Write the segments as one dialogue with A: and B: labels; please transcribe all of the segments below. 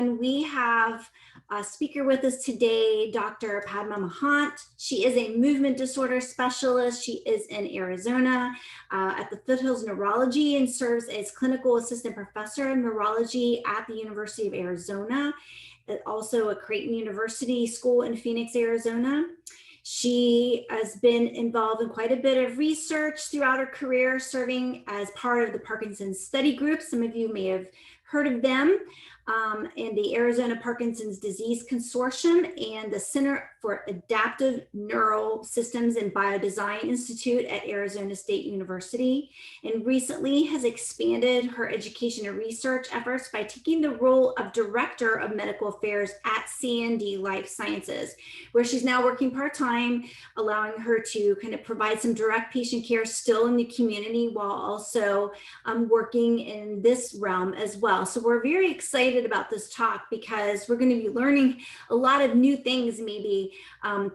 A: And we have a speaker with us today, Dr. Padma Mahant. She is a movement disorder specialist. She is in Arizona at the Foothills Neurology and serves as clinical assistant professor of neurology at the University of Arizona, also at Creighton University School in Phoenix, Arizona. She has been involved in quite a bit of research throughout her career, serving as part of the Parkinson's Study Group. Some of you may have heard of them, and the Arizona Parkinson's Disease Consortium and the Center for Adaptive Neural Systems and Biodesign Institute at Arizona State University, and recently has expanded her education and research efforts by taking the role of Director of Medical Affairs at CND Life Sciences, where she's now working part-time, allowing her to kind of provide some direct patient care still in the community while also working in this realm as well. So we're very excited about this talk because we're going to be learning a lot of new things, maybe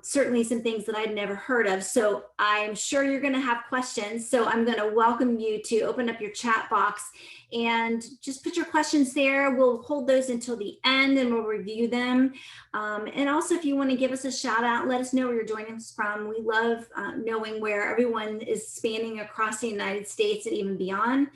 A: certainly some things that I'd never heard of. So I'm sure you're going to have questions. So I'm going to welcome you to open up your chat box and just put your questions there. We'll hold those until the end and we'll review them. And also, if you want to give us a shout out, let us know where you're joining us from. We love knowing where everyone is spanning across the United States and even beyond.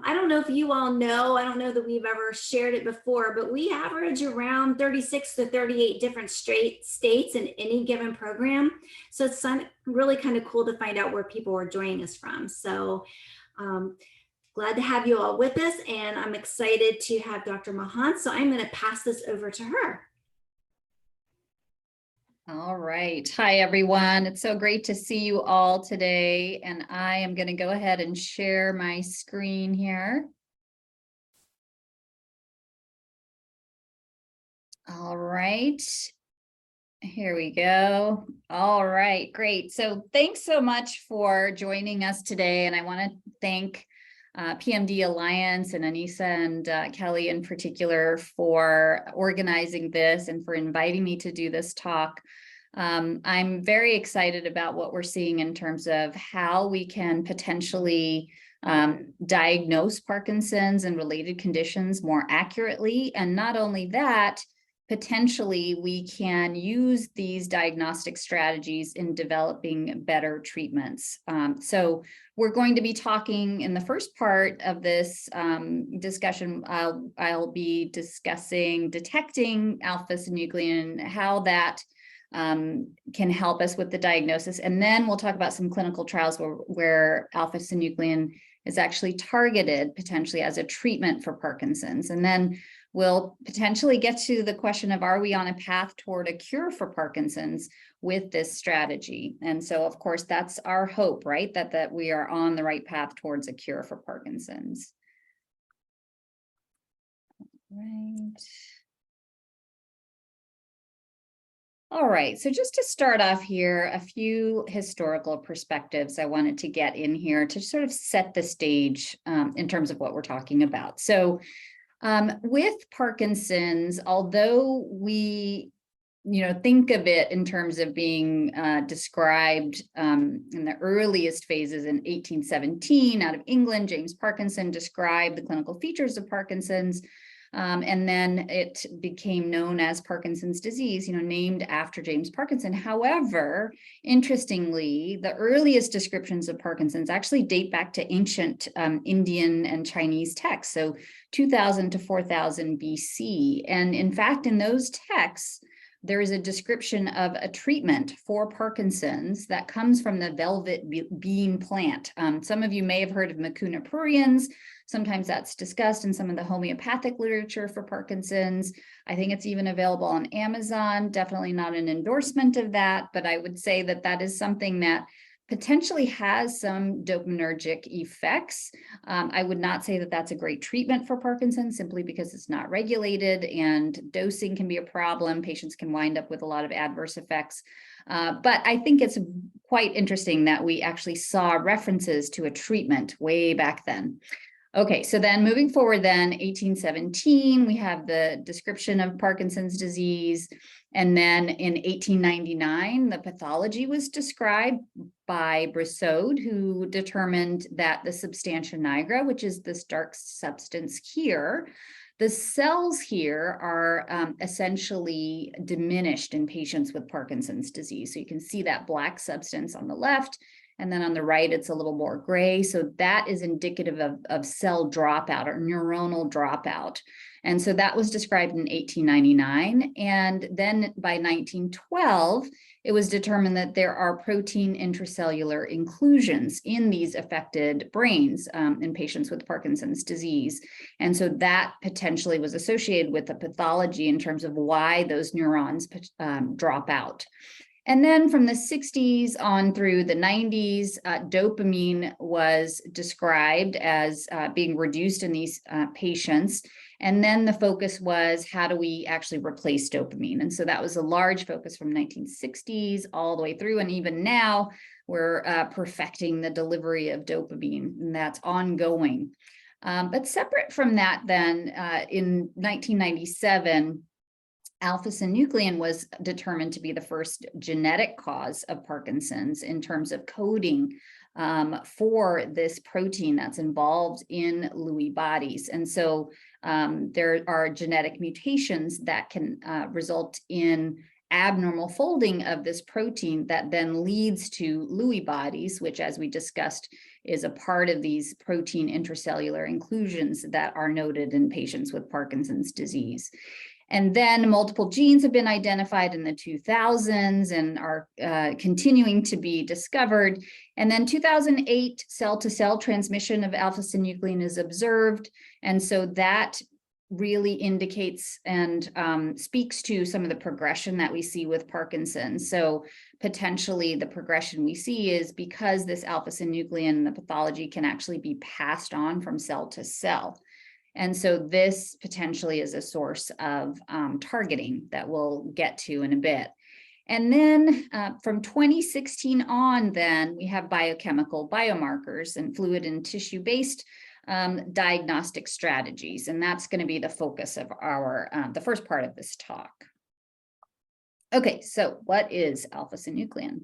A: I don't know if you all know, I don't know that we've ever shared it before, but we average around 36 to 38 different states in any given program. So it's really kind of cool to find out where people are joining us from. So glad to have you all with us, and I'm excited to have Dr. Mahant. So I'm going to pass this over to her.
B: All right. Hi, everyone. It's so great to see you all today. And I am going to go ahead and share my screen here. All right. Here we go. All right, great. So thanks so much for joining us today. And I want to thank PMD Alliance and Anissa and Kelly in particular for organizing this and for inviting me to do this talk. I'm very excited about what we're seeing in terms of how we can potentially diagnose Parkinson's and related conditions more accurately. And not only that, potentially we can use these diagnostic strategies in developing better treatments. So we're going to be talking in the first part of this discussion. I'll be discussing detecting alpha-synuclein, how that can help us with the diagnosis. And then we'll talk about some clinical trials where alpha-synuclein is actually targeted potentially as a treatment for Parkinson's. And then we'll potentially get to the question of, are we on a path toward a cure for Parkinson's with this strategy? And so, of course, that's our hope, right? That we are on the right path towards a cure for Parkinson's. Right. All right, so just to start off here, a few historical perspectives I wanted to get in here to sort of set the stage in terms of what we're talking about. So with Parkinson's, although we think of it in terms of being described in the earliest phases in 1817 out of England, James Parkinson described the clinical features of Parkinson's. And then it became known as Parkinson's disease, named after James Parkinson. However, interestingly, the earliest descriptions of Parkinson's actually date back to ancient Indian and Chinese texts, so 2000 to 4000 BC. And in fact, in those texts, there is a description of a treatment for Parkinson's that comes from the velvet bean plant. Some of you may have heard of mucuna pruriens. Sometimes that's discussed in some of the homeopathic literature for Parkinson's. I think it's even available on Amazon. Definitely not an endorsement of that, but I would say that that is something that potentially has some dopaminergic effects. I would not say that that's a great treatment for Parkinson's simply because it's not regulated and dosing can be a problem. Patients can wind up with a lot of adverse effects. But I think it's quite interesting that we actually saw references to a treatment way back then. Okay, so then moving forward then, 1817, we have the description of Parkinson's disease. And then in 1899, the pathology was described by Brissot, who determined that the substantia nigra, which is this dark substance here, The cells here are essentially diminished in patients with Parkinson's disease. So you can see that black substance on the left, and then on the right, it's a little more gray. So that is indicative of cell dropout or neuronal dropout. And so that was described in 1899. And then by 1912, it was determined that there are protein intracellular inclusions in these affected brains in patients with Parkinson's disease. And so that potentially was associated with the pathology in terms of why those neurons drop out. And then from the 60s on through the 90s, dopamine was described as being reduced in these patients. And then the focus was, how do we actually replace dopamine? And so that was a large focus from 1960s all the way through. And even now, we're perfecting the delivery of dopamine, and that's ongoing. But separate from that, then in 1997, alpha-synuclein was determined to be the first genetic cause of Parkinson's in terms of coding for this protein that's involved in Lewy bodies. And so there are genetic mutations that can result in abnormal folding of this protein that then leads to Lewy bodies, which, as we discussed, is a part of these protein intracellular inclusions that are noted in patients with Parkinson's disease. And then multiple genes have been identified in the 2000s and are continuing to be discovered. And then 2008, cell-to-cell transmission of alpha-synuclein is observed. And so that really indicates and speaks to some of the progression that we see with Parkinson's. So potentially the progression we see is because this alpha-synuclein, the pathology, can actually be passed on from cell to cell. And so this potentially is a source of targeting that we'll get to in a bit. And then from 2016 on, then we have biochemical biomarkers and fluid and tissue-based diagnostic strategies. And that's going to be the focus of our, the first part of this talk. Okay, so what is alpha-synuclein?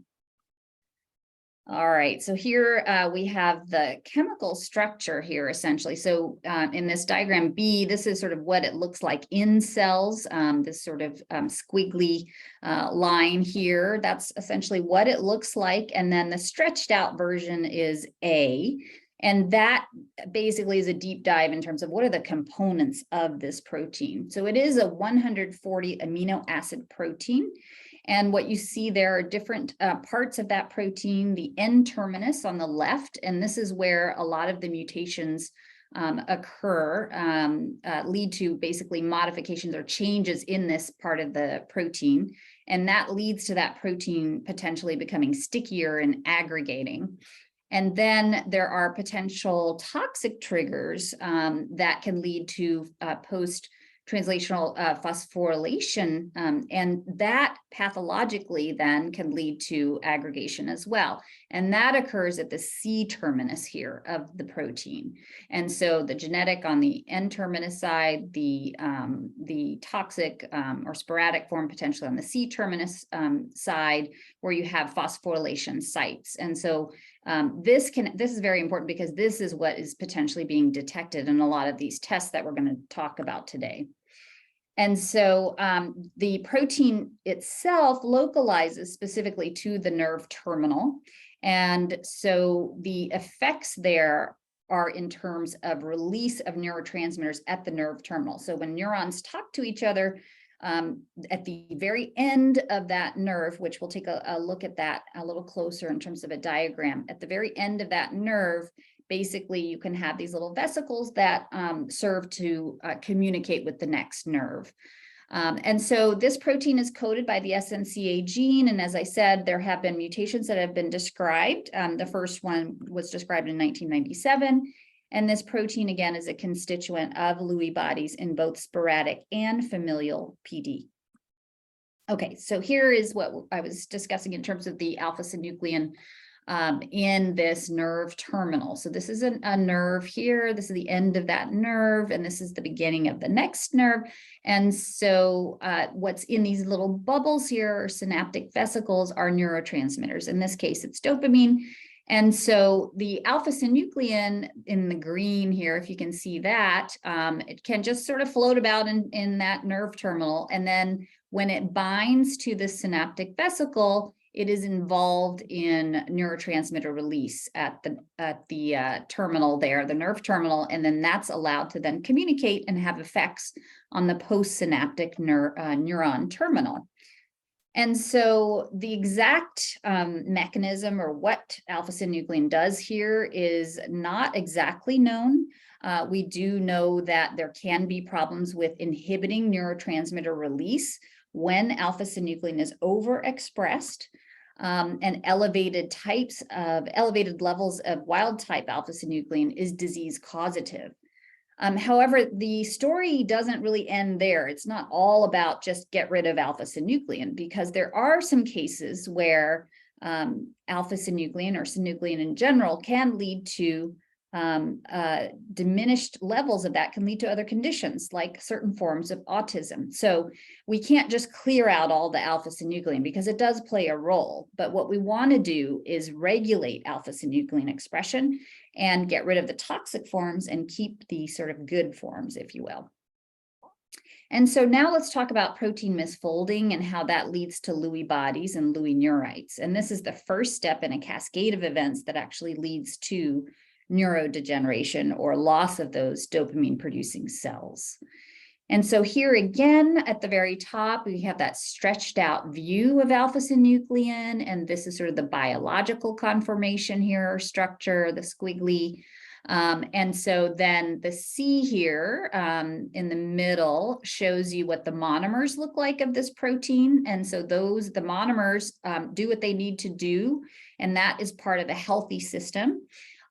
B: All right, so here we have the chemical structure here essentially. So in this diagram B, this is sort of what it looks like in cells, this sort of squiggly line here. That's essentially what it looks like. And then the stretched out version is A. And that basically is a deep dive in terms of what are the components of this protein. So it is a 140 amino acid protein. And what you see, there are different parts of that protein, the N-terminus on the left, and this is where a lot of the mutations occur, lead to basically modifications or changes in this part of the protein. And that leads to that protein potentially becoming stickier and aggregating. And then there are potential toxic triggers that can lead to post-translational phosphorylation, and that pathologically then can lead to aggregation as well. And that occurs at the C-terminus here of the protein. And so the genetic on the N-terminus side, the toxic or sporadic form potentially on the C-terminus side, where you have phosphorylation sites. And so this is very important because this is what is potentially being detected in a lot of these tests that we're going to talk about today. And so the protein itself localizes specifically to the nerve terminal. And so the effects there are in terms of release of neurotransmitters at the nerve terminal. So when neurons talk to each other, at the very end of that nerve, which we'll take a look at that a little closer in terms of a diagram, at the very end of that nerve, basically you can have these little vesicles that serve to communicate with the next nerve. And so this protein is coded by the SNCA gene. And as I said, there have been mutations that have been described. The first one was described in 1997. And this protein, again, is a constituent of Lewy bodies in both sporadic and familial PD. Okay, so here is what I was discussing in terms of the alpha-synuclein in this nerve terminal. So this is a nerve here. This is the end of that nerve, and this is the beginning of the next nerve. And so what's in these little bubbles here, or synaptic vesicles, are neurotransmitters. In this case, it's dopamine. And so the alpha-synuclein in the green here, if you can see that, it can just sort of float about in that nerve terminal. And then when it binds to the synaptic vesicle, it is involved in neurotransmitter release at the terminal there, the nerve terminal, and then that's allowed to then communicate and have effects on the postsynaptic neuron terminal. And so the exact mechanism or what alpha-synuclein does here is not exactly known. We do know that there can be problems with inhibiting neurotransmitter release when alpha-synuclein is overexpressed, and elevated levels of wild type alpha-synuclein is disease causative. However, the story doesn't really end there. It's not all about just get rid of alpha-synuclein, because there are some cases where alpha-synuclein or synuclein in general can lead to diminished levels of that, can lead to other conditions like certain forms of autism. So we can't just clear out all the alpha-synuclein because it does play a role. But what we want to do is regulate alpha-synuclein expression and get rid of the toxic forms and keep the sort of good forms, if you will. And so now let's talk about protein misfolding and how that leads to Lewy bodies and Lewy neurites. And this is the first step in a cascade of events that actually leads to neurodegeneration or loss of those dopamine producing cells. And so here again, at the very top, we have that stretched out view of alpha-synuclein, and this is sort of the biological conformation here, or structure, the squiggly. And so then the C here in the middle shows you what the monomers look like of this protein. And so the monomers do what they need to do, and that is part of a healthy system.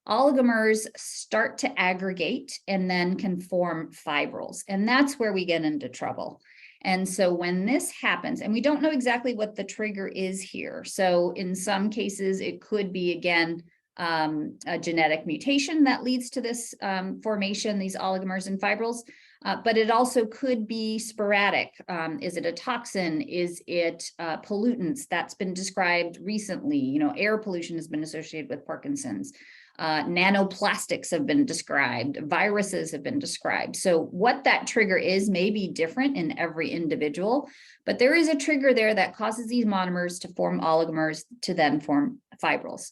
B: Oligomers start to aggregate and then can form fibrils. And that's where we get into trouble. And so when this happens, and we don't know exactly what the trigger is here. So in some cases, it could be, again, a genetic mutation that leads to this formation, these oligomers and fibrils. But it also could be sporadic. Is it a toxin? Is it pollutants? That's been described recently. You know, air pollution has been associated with Parkinson's. Nanoplastics have been described, viruses have been described. So what that trigger is may be different in every individual, but there is a trigger there that causes these monomers to form oligomers to then form fibrils.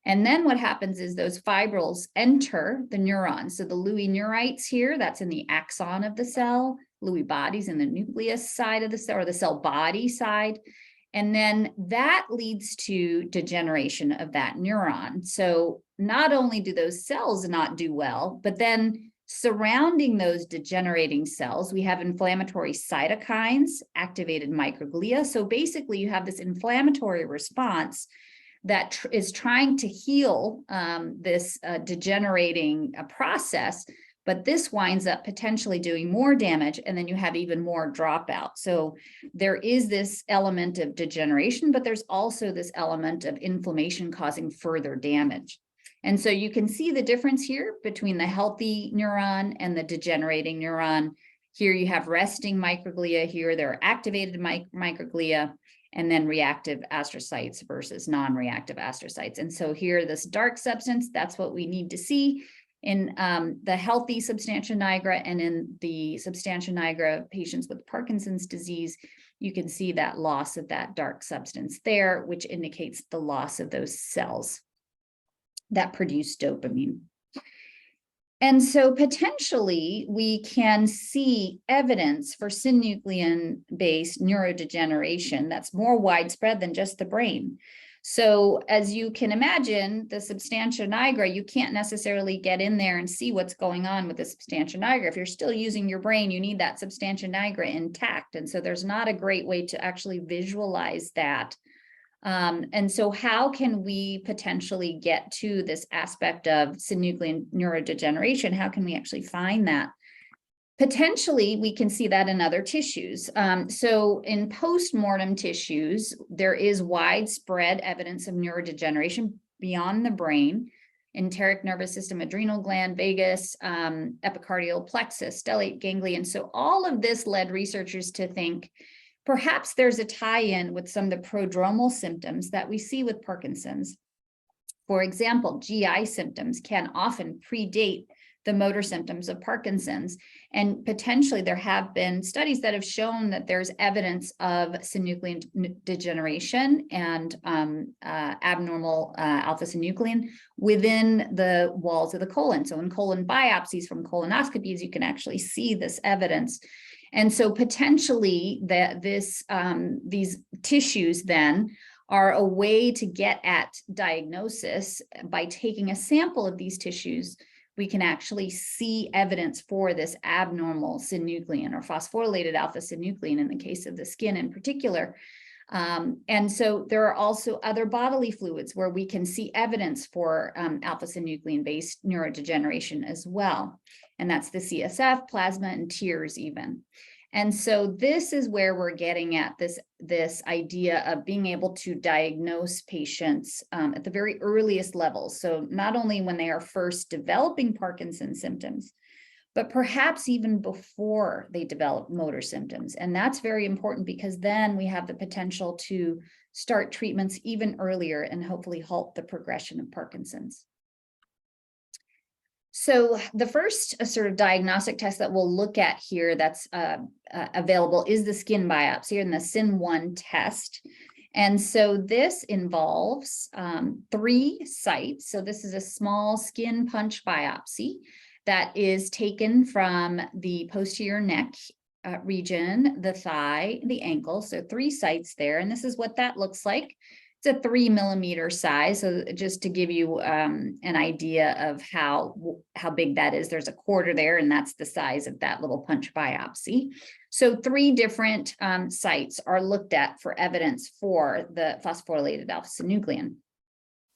B: And then what happens is those fibrils enter the neuron. So the Lewy neurites here, that's in the axon of the cell, Lewy bodies in the nucleus side of the cell, or the cell body side. And then that leads to degeneration of that neuron. So not only do those cells not do well, but then surrounding those degenerating cells, we have inflammatory cytokines, activated microglia. So basically you have this inflammatory response that is trying to heal this degenerating process, but this winds up potentially doing more damage, and then you have even more dropout. So there is this element of degeneration, but there's also this element of inflammation causing further damage. And so you can see the difference here between the healthy neuron and the degenerating neuron. Here you have resting microglia, here there are activated microglia, and then reactive astrocytes versus non-reactive astrocytes. And so here, this dark substance, that's what we need to see in the healthy substantia nigra, and in the substantia nigra patients with Parkinson's disease, you can see that loss of that dark substance there, which indicates the loss of those cells that produce dopamine. And so potentially we can see evidence for synuclein-based neurodegeneration that's more widespread than just the brain. So as you can imagine, the substantia nigra, you can't necessarily get in there and see what's going on with the substantia nigra. If you're still using your brain, you need that substantia nigra intact. And so there's not a great way to actually visualize that. And so how can we potentially get to this aspect of synuclein neurodegeneration? How can we actually find that? Potentially, we can see that in other tissues. So in post-mortem tissues, there is widespread evidence of neurodegeneration beyond the brain: enteric nervous system, adrenal gland, vagus, epicardial plexus, stellate ganglion. So all of this led researchers to think perhaps there's a tie-in with some of the prodromal symptoms that we see with Parkinson's. For example, GI symptoms can often predate the motor symptoms of Parkinson's. And potentially there have been studies that have shown that there's evidence of synuclein degeneration and abnormal alpha-synuclein within the walls of the colon. So in colon biopsies from colonoscopies, you can actually see this evidence. And so potentially these tissues then are a way to get at diagnosis. By taking a sample of these tissues, we can actually see evidence for this abnormal synuclein or phosphorylated alpha-synuclein in the case of the skin in particular. And so there are also other bodily fluids where we can see evidence for alpha-synuclein-based neurodegeneration as well. And that's the CSF, plasma, and tears even. And so this is where we're getting at this idea of being able to diagnose patients at the very earliest levels. So not only when they are first developing Parkinson's symptoms, but perhaps even before they develop motor symptoms. And that's very important because then we have the potential to start treatments even earlier and hopefully halt the progression of Parkinson's. So the first sort of diagnostic test that we'll look at here that's available is the skin biopsy and the SYN1 test. And so this involves 3 sites. So this is a small skin punch biopsy that is taken from the posterior neck region, the thigh, the ankle. So 3 sites there. And this is what that looks like. It's a 3 millimeter size. So just to give you an idea of how big that is, there's a quarter there, and that's the size of that little punch biopsy. So 3 different sites are looked at for evidence for the phosphorylated alpha-synuclein.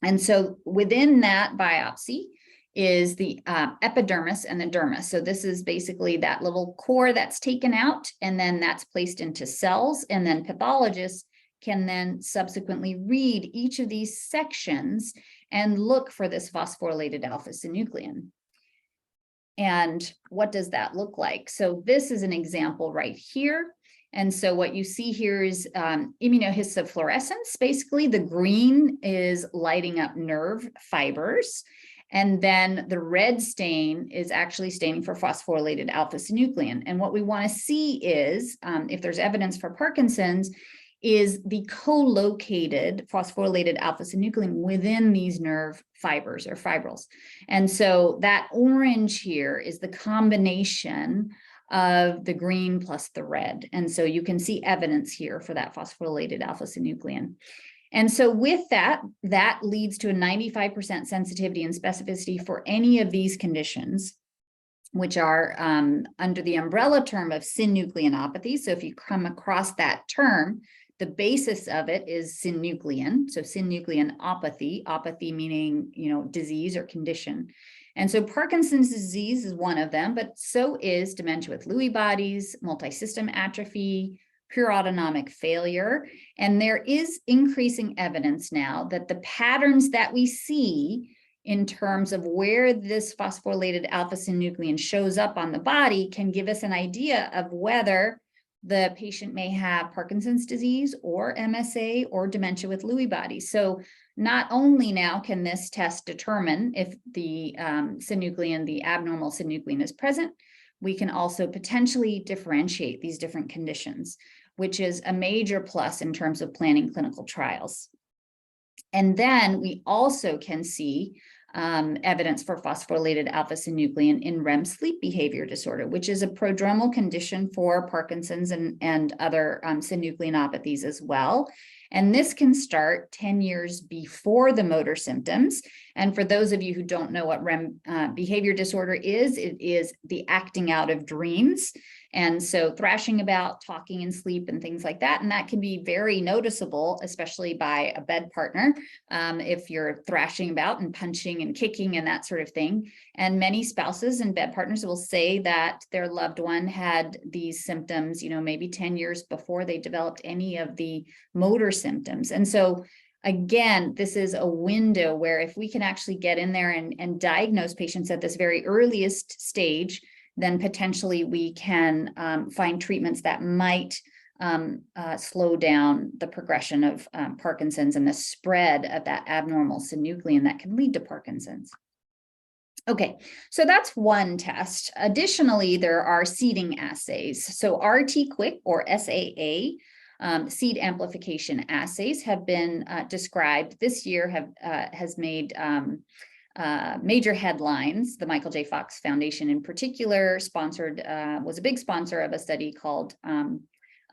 B: And so within that biopsy is the epidermis and the dermis. So this is basically that little core that's taken out, and then that's placed into cells, and then pathologists can then subsequently read each of these sections and look for this phosphorylated alpha-synuclein. And what does that look like? So this is an example right here. And so what you see here is immunohistofluorescence. Basically, the green is lighting up nerve fibers. And then the red stain is actually staining for phosphorylated alpha-synuclein. And what we want to see is, if there's evidence for Parkinson's, is the co-located phosphorylated alpha-synuclein within these nerve fibers or fibrils. And so that orange here is the combination of the green plus the red. And so you can see evidence here for that phosphorylated alpha-synuclein. And so with that, that leads to a 95% sensitivity and specificity for any of these conditions, which are under the umbrella term of synucleinopathy. So if you come across that term, the basis of it is synuclein. So synucleinopathy, apathy meaning, disease or condition. And so Parkinson's disease is one of them, but so is dementia with Lewy bodies, multisystem atrophy, pure autonomic failure. And there is increasing evidence now that the patterns that we see in terms of where this phosphorylated alpha-synuclein shows up on the body can give us an idea of whether the patient may have Parkinson's disease or MSA or dementia with Lewy bodies. So not only now can this test determine if the synuclein, the abnormal synuclein is present, we can also potentially differentiate these different conditions, which is a major plus in terms of planning clinical trials. And then we also can see evidence for phosphorylated alpha-synuclein in REM sleep behavior disorder, which is a prodromal condition for Parkinson's and other synucleinopathies as well. And this can start 10 years before the motor symptoms. And for those of you who don't know what REM behavior disorder is, it is the acting out of dreams. And so thrashing about, talking in sleep and things like that. And that can be very noticeable, especially by a bed partner, if you're thrashing about and punching and kicking and that sort of thing. And many spouses and bed partners will say that their loved one had these symptoms, maybe 10 years before they developed any of the motor symptoms. And so again, this is a window where if we can actually get in there and diagnose patients at this very earliest stage, then potentially we can find treatments that might slow down the progression of Parkinson's and the spread of that abnormal synuclein that can lead to Parkinson's. Okay, so that's one test. Additionally, there are seeding assays. So RT-QuIC or SAA, seed amplification assays, have been described this year, has made major headlines. The Michael J. Fox Foundation in particular was a big sponsor of a study called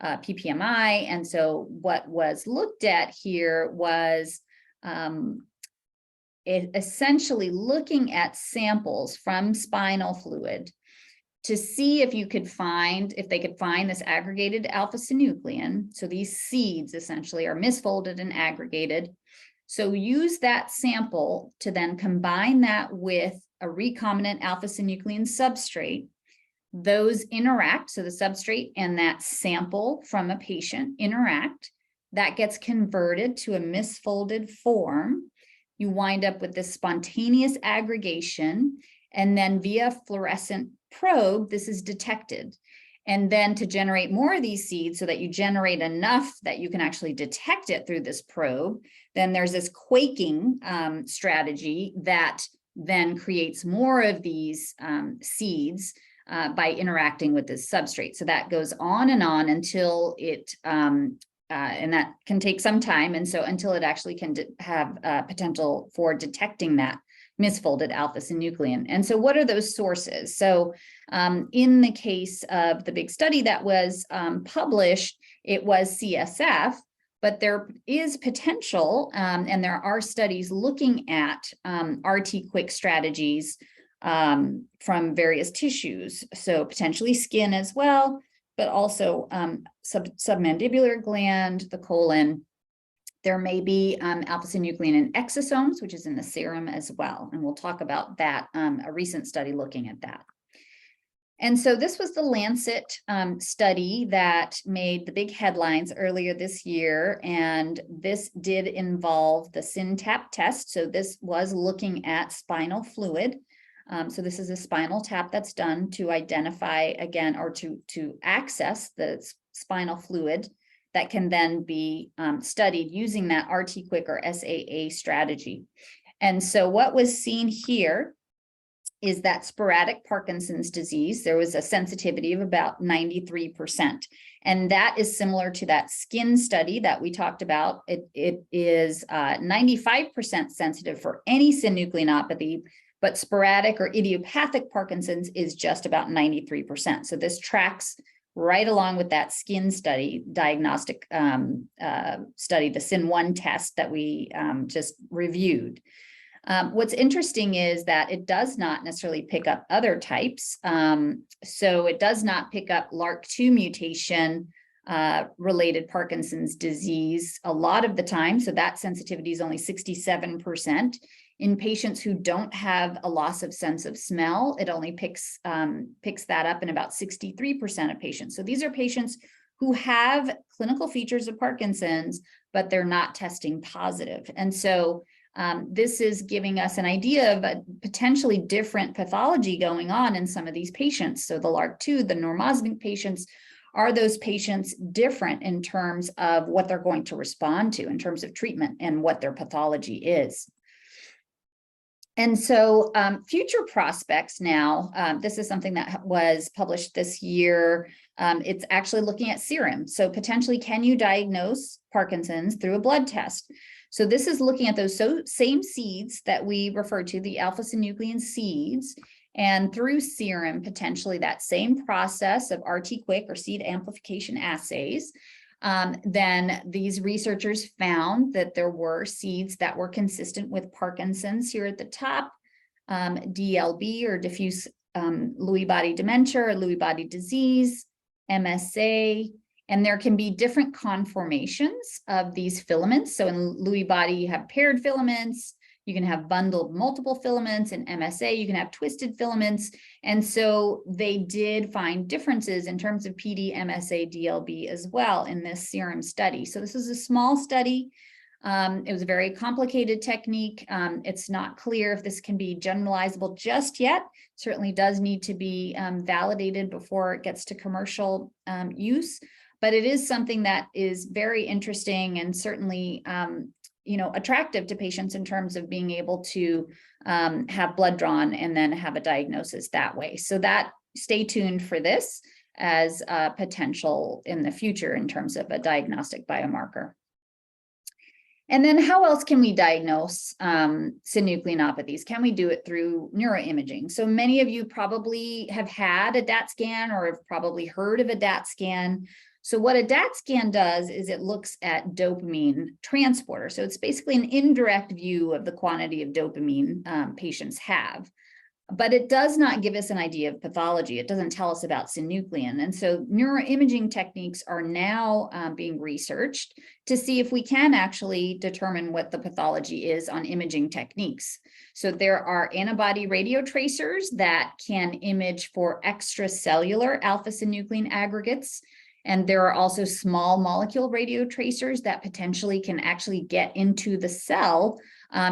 B: PPMI. And so what was looked at here was essentially looking at samples from spinal fluid to see if they could find this aggregated alpha-synuclein. So these seeds essentially are misfolded and aggregated. So use that sample to then combine that with a recombinant alpha-synuclein substrate. Those interact, so the substrate and that sample from a patient interact. That gets converted to a misfolded form. You wind up with this spontaneous aggregation, and then via fluorescent probe, this is detected. And then to generate more of these seeds so that you generate enough that you can actually detect it through this probe, then there's this quaking strategy that then creates more of these seeds by interacting with this substrate. So that goes on until it, and that can take some time. And so until it actually can have potential for detecting that misfolded alpha-synuclein. And so what are those sources? So in the case of the big study that was published, it was CSF, but there is potential, and there are studies looking at RT-QuIC strategies from various tissues. So potentially skin as well, but also submandibular gland, the colon. There may be alpha-synuclein in exosomes, which is in the serum as well. And we'll talk about that, a recent study looking at that. And so this was the Lancet study that made the big headlines earlier this year. And this did involve the SynTap test. So this was looking at spinal fluid. So this is a spinal tap that's done to identify, again, or to access the spinal fluid that can then be studied using that RT-QuIC or SAA strategy. And so what was seen here is that sporadic Parkinson's disease, there was a sensitivity of about 93%. And that is similar to that skin study that we talked about. It is 95% sensitive for any synucleinopathy, but sporadic or idiopathic Parkinson's is just about 93%. So this tracks right along with that skin study, diagnostic study, the SYN1 test that we just reviewed. What's interesting is that it does not necessarily pick up other types. So it does not pick up LRRK2 mutation related Parkinson's disease a lot of the time. So that sensitivity is only 67%. In patients who don't have a loss of sense of smell, it only picks that up in about 63% of patients. So these are patients who have clinical features of Parkinson's, but they're not testing positive. And so this is giving us an idea of a potentially different pathology going on in some of these patients. So the LRRK2, the normosmic patients, are those patients different in terms of what they're going to respond to in terms of treatment and what their pathology is? And so future prospects now, this is something that was published this year. It's actually looking at serum. So potentially, can you diagnose Parkinson's through a blood test? So this is looking at those same seeds that we referred to, the alpha-synuclein seeds, and through serum, potentially that same process of RT-QuIC or seed amplification assays. Then these researchers found that there were seeds that were consistent with Parkinson's here at the top, DLB or diffuse Lewy body dementia or Lewy body disease, MSA, and there can be different conformations of these filaments. So in Lewy body, you have paired filaments. You can have bundled multiple filaments. In MSA, you can have twisted filaments. And so they did find differences in terms of PD, MSA, DLB as well in this serum study. So this is a small study. It was a very complicated technique. It's not clear if this can be generalizable just yet. Certainly does need to be validated before it gets to commercial use. but it is something that is very interesting and certainly attractive to patients in terms of being able to have blood drawn and then have a diagnosis that way. So that stay tuned for this as a potential in the future in terms of a diagnostic biomarker. And then how else can we diagnose synucleinopathies? Can we do it through neuroimaging? So many of you probably have had a DAT scan or have probably heard of a DAT scan. So what a DAT scan does is it looks at dopamine transporter. So it's basically an indirect view of the quantity of dopamine patients have. But it does not give us an idea of pathology. It doesn't tell us about synuclein. And so neuroimaging techniques are now being researched to see if we can actually determine what the pathology is on imaging techniques. So there are antibody radiotracers that can image for extracellular alpha-synuclein aggregates. And there are also small molecule radiotracers that potentially can actually get into the cell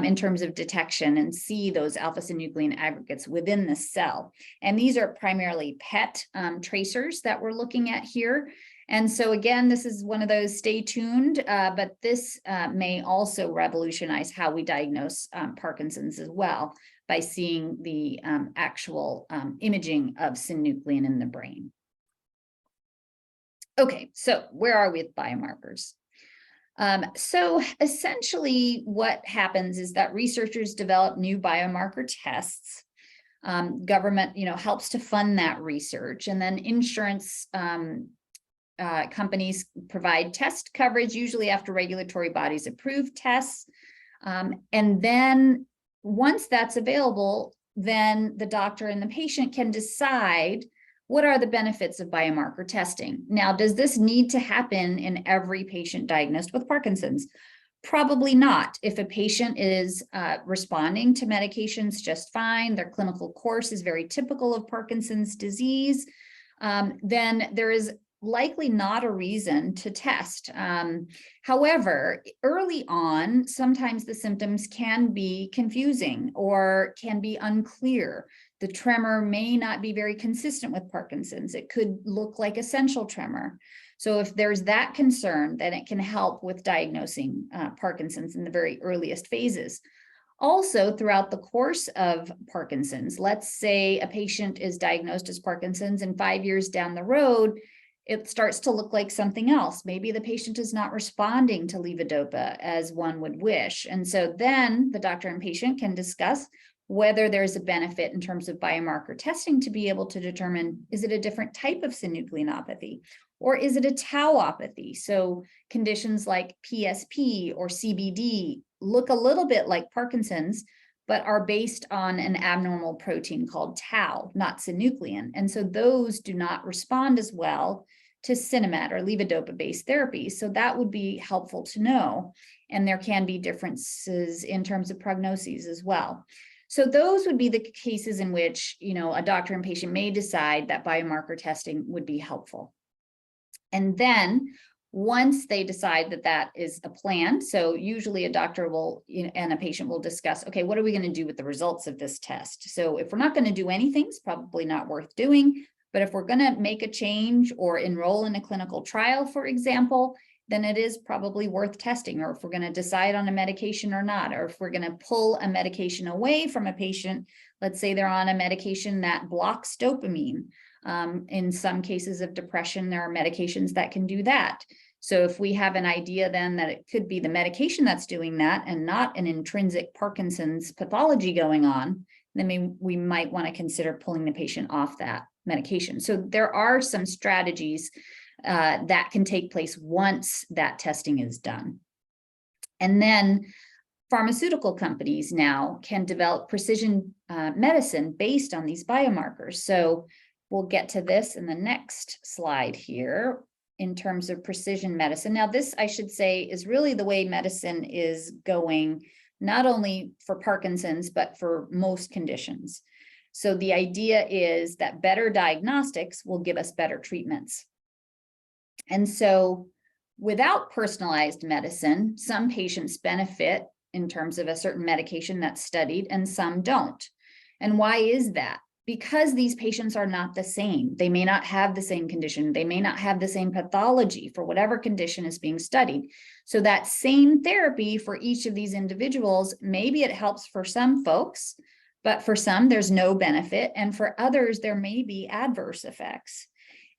B: in terms of detection and see those alpha-synuclein aggregates within the cell. And these are primarily PET tracers that we're looking at here. And so again, this is one of those stay tuned, but this may also revolutionize how we diagnose Parkinson's as well by seeing the actual imaging of synuclein in the brain. Okay, so where are we with biomarkers? So essentially what happens is that researchers develop new biomarker tests. Government, helps to fund that research, and then insurance companies provide test coverage, usually after regulatory bodies approve tests. And then once that's available, then the doctor and the patient can decide what are the benefits of biomarker testing. Now, does this need to happen in every patient diagnosed with Parkinson's? Probably not. If a patient is responding to medications just fine, their clinical course is very typical of Parkinson's disease, then there is likely not a reason to test. However, early on, sometimes the symptoms can be confusing or can be unclear. The tremor may not be very consistent with Parkinson's. It could look like essential tremor. So if there's that concern, then it can help with diagnosing Parkinson's in the very earliest phases. Also, throughout the course of Parkinson's, let's say a patient is diagnosed as Parkinson's and 5 years down the road, it starts to look like something else. Maybe the patient is not responding to levodopa as one would wish. And so then the doctor and patient can discuss whether there's a benefit in terms of biomarker testing to be able to determine, is it a different type of synucleinopathy, or is it a tauopathy? So conditions like PSP or CBD look a little bit like Parkinson's, but are based on an abnormal protein called tau, not synuclein. And so those do not respond as well to Sinemet or levodopa-based therapies. So that would be helpful to know. And there can be differences in terms of prognoses as well. So those would be the cases in which, a doctor and patient may decide that biomarker testing would be helpful. And then once they decide that that is a plan, so usually a doctor will, and a patient will discuss, okay, what are we going to do with the results of this test? So if we're not going to do anything, it's probably not worth doing. But if we're going to make a change or enroll in a clinical trial, for example, then it is probably worth testing, or if we're going to decide on a medication or not, or if we're going to pull a medication away from a patient, let's say they're on a medication that blocks dopamine. In some cases of depression, there are medications that can do that. So if we have an idea then that it could be the medication that's doing that and not an intrinsic Parkinson's pathology going on, then we might want to consider pulling the patient off that medication. So there are some strategies that can take place once that testing is done. And then pharmaceutical companies now can develop precision medicine based on these biomarkers. So we'll get to this in the next slide here in terms of precision medicine. Now, this, I should say, is really the way medicine is going, not only for Parkinson's, but for most conditions. So the idea is that better diagnostics will give us better treatments. And so without personalized medicine, some patients benefit in terms of a certain medication that's studied and some don't. And why is that? because these patients are not the same. They may not have the same condition. They may not have the same pathology for whatever condition is being studied. So that same therapy for each of these individuals, maybe it helps for some folks, but for some there's no benefit. And for others, there may be adverse effects.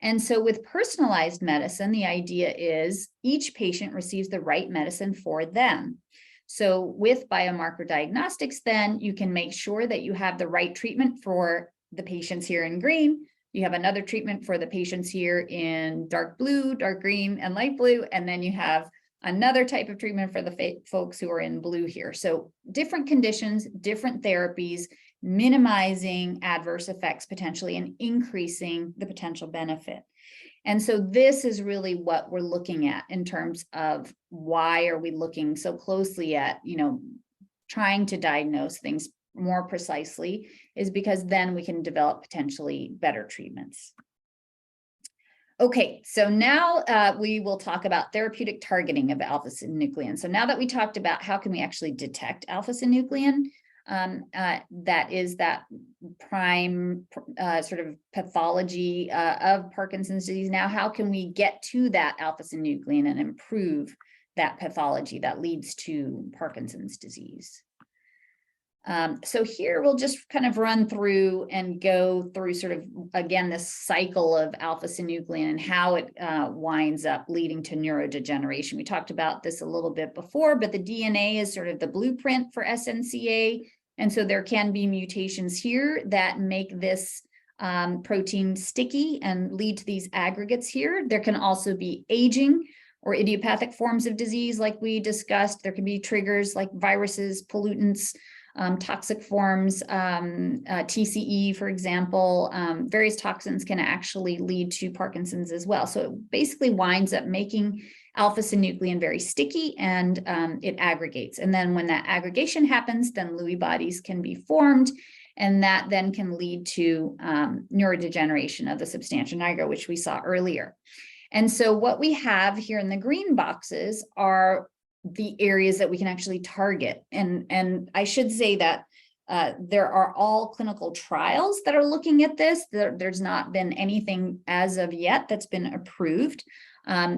B: And so with personalized medicine, the idea is each patient receives the right medicine for them. So with biomarker diagnostics, then you can make sure that you have the right treatment for the patients here in green. You have another treatment for the patients here in dark blue, dark green, and light blue. And then you have another type of treatment for the folks who are in blue here. So different conditions, different therapies, minimizing adverse effects potentially and increasing the potential benefit. And so this is really what we're looking at in terms of why are we looking so closely at, trying to diagnose things more precisely, is because then we can develop potentially better treatments. Okay, so now we will talk about therapeutic targeting of alpha-synuclein. So now that we talked about how can we actually detect alpha-synuclein, that is that prime sort of pathology of Parkinson's disease. Now, how can we get to that alpha-synuclein and improve that pathology that leads to Parkinson's disease? So here we'll just kind of run through and go through sort of, again, this cycle of alpha-synuclein and how it winds up leading to neurodegeneration. We talked about this a little bit before, but the DNA is sort of the blueprint for SNCA. And so there can be mutations here that make this protein sticky and lead to these aggregates here. There can also be aging or idiopathic forms of disease like we discussed. There can be triggers like viruses, pollutants, toxic forms, TCE, for example. Various toxins can actually lead to Parkinson's as well. So it basically winds up making alpha-synuclein very sticky, and it aggregates. And then when that aggregation happens, then Lewy bodies can be formed, and that then can lead to neurodegeneration of the substantia nigra, which we saw earlier. And so what we have here in the green boxes are the areas that we can actually target. And I should say that there are all clinical trials that are looking at this. There's not been anything as of yet that's been approved.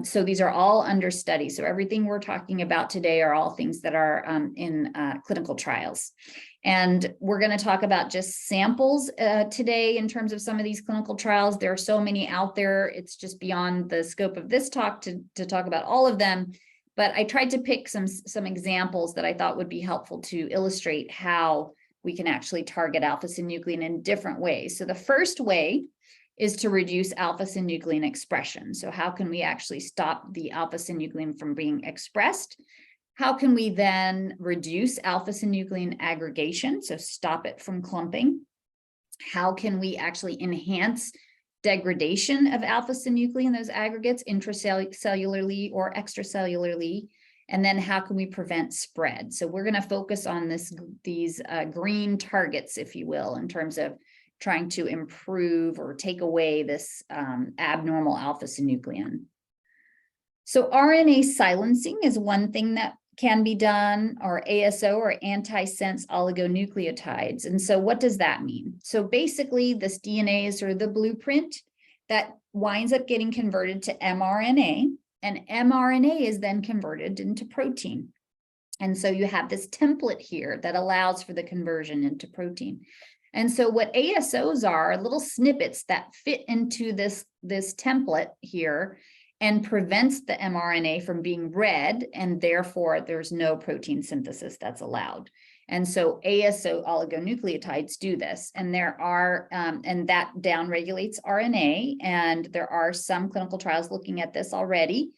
B: So these are all under study. So everything we're talking about today are all things that are in clinical trials. And we're going to talk about just samples today in terms of some of these clinical trials. There are so many out there. It's just beyond the scope of this talk to talk about all of them. But I tried to pick some examples that I thought would be helpful to illustrate how we can actually target alpha-synuclein in different ways. So the first way is to reduce alpha-synuclein expression. So how can we actually stop the alpha-synuclein from being expressed? How can we then reduce alpha-synuclein aggregation, so stop it from clumping? How can we actually enhance degradation of alpha-synuclein, those aggregates, intracellularly or extracellularly? And then how can we prevent spread? So we're going to focus on these green targets, if you will, in terms of trying to improve or take away this abnormal alpha-synuclein. So RNA silencing is one thing that can be done, or ASO, or antisense oligonucleotides. And so what does that mean? So basically this DNA is sort of the blueprint that winds up getting converted to mRNA, and mRNA is then converted into protein. And so you have this template here that allows for the conversion into protein. And so what ASOs are little snippets that fit into this template here and prevents the mRNA from being read, and therefore there's no protein synthesis that's allowed. And so ASO oligonucleotides do this, and there are, and that downregulates RNA, and there are some clinical trials looking at this already.